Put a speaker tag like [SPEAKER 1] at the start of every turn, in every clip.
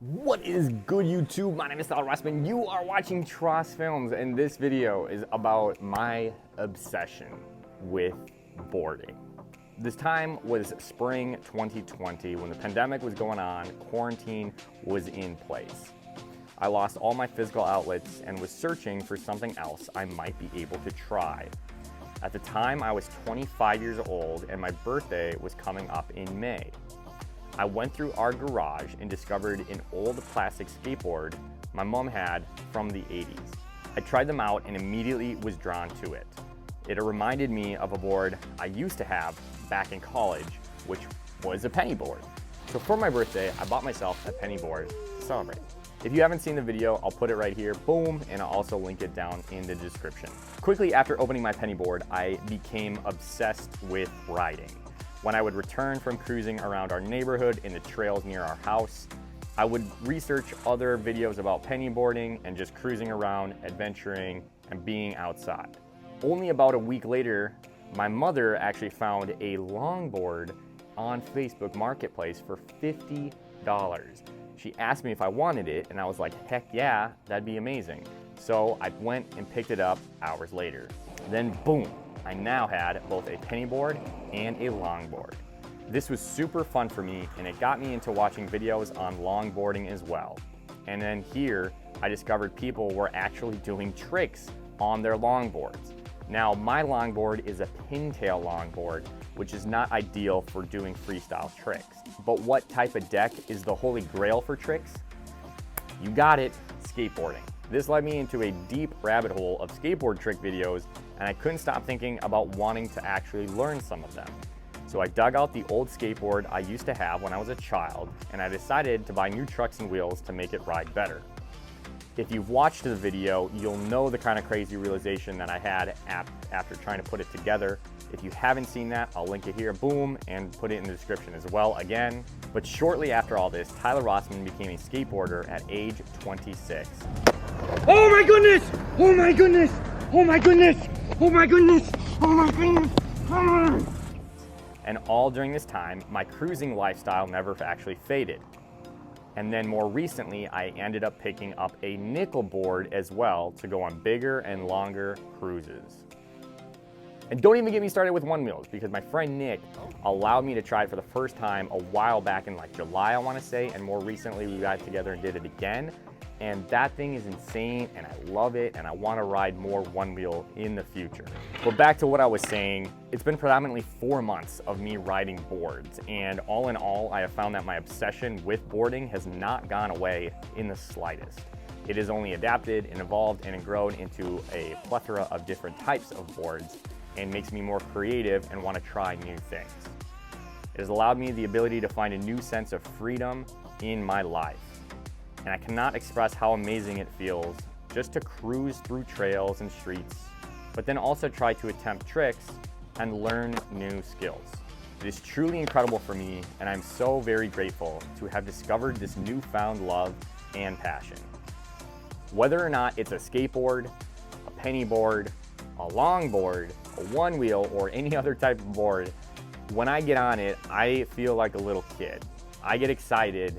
[SPEAKER 1] What is good, YouTube? My name is Rossmann. You are watching Tross Films, and this video is about my obsession with boarding. This time was spring 2020 when the pandemic was going on, quarantine was in place. I lost all my physical outlets and was searching for something else I might be able to try. At the time, I was 25 years old and my birthday was coming up in May. I went through our garage and discovered an old plastic skateboard my mom had from the 80s. I tried them out and immediately was drawn to it. It reminded me of a board I used to have back in college, which was a penny board. So for my birthday, I bought myself a penny board to celebrate. If you haven't seen the video, I'll put it right here, boom, and I'll also link it down in the description. Quickly after opening my penny board, I became obsessed with riding. When I would return from cruising around our neighborhood in the trails near our house, I would research other videos about penny boarding and just cruising around, adventuring, and being outside. Only about a week later, my mother actually found a longboard on Facebook Marketplace for $50. She asked me if I wanted it, and I was like, heck yeah, that'd be amazing. So I went and picked it up hours later. Then boom, I now had both a penny board and a longboard. This was super fun for me, and it got me into watching videos on longboarding as well. And then here, I discovered people were actually doing tricks on their longboards. Now, my longboard is a pintail longboard, which is not ideal for doing freestyle tricks. But what type of deck is the holy grail for tricks? You got it, skateboarding. This led me into a deep rabbit hole of skateboard trick videos, and I couldn't stop thinking about wanting to actually learn some of them. So I dug out the old skateboard I used to have when I was a child, and I decided to buy new trucks and wheels to make it ride better. If you've watched the video, you'll know the kind of crazy realization that I had after trying to put it together. If you haven't seen that, I'll link it here, boom, and put it in the description as well again. But shortly after all this, Tyler Rossmann became a skateboarder at age 26.
[SPEAKER 2] Oh my goodness! Oh my goodness! Oh my goodness! Oh my goodness! Oh my goodness! Oh.
[SPEAKER 1] And all during this time, my cruising lifestyle never actually faded. And then more recently, I ended up picking up a nickel board as well to go on bigger and longer cruises. And don't even get me started with OneWheels, because my friend Nick allowed me to try it for the first time a while back in like July, I want to say, and more recently we got together and did it again. And that thing is insane, and I love it, and I want to ride more OneWheel in the future. But back to what I was saying, it's been predominantly 4 months of me riding boards, and all in all, I have found that my obsession with boarding has not gone away in the slightest. It has only adapted and evolved and grown into a plethora of different types of boards, and makes me more creative and want to try new things. It has allowed me the ability to find a new sense of freedom in my life. And I cannot express how amazing it feels just to cruise through trails and streets, but then also try to attempt tricks and learn new skills. It is truly incredible for me, and I'm so very grateful to have discovered this newfound love and passion. Whether or not it's a skateboard, a penny board, a longboard, a OneWheel, or any other type of board, when I get on it, I feel like a little kid. I get excited,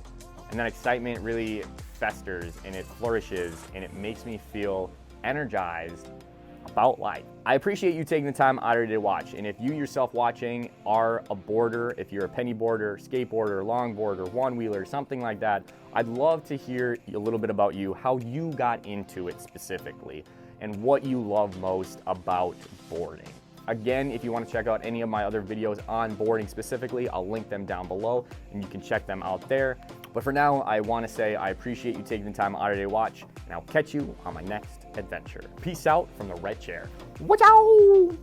[SPEAKER 1] and that excitement really festers and it flourishes and it makes me feel energized about life. I appreciate you taking the time out of your day to watch, and if you yourself watching are a boarder, if you're a penny boarder, skateboarder, longboarder, one-wheeler, something like that, I'd love to hear a little bit about you, how you got into it specifically, and what you love most about boarding. Again, if you want to check out any of my other videos on boarding specifically, I'll link them down below and you can check them out there. But for now, I want to say I appreciate you taking the time out of your day to watch, and I'll catch you on my next adventure. Peace out from the red chair. Watch out!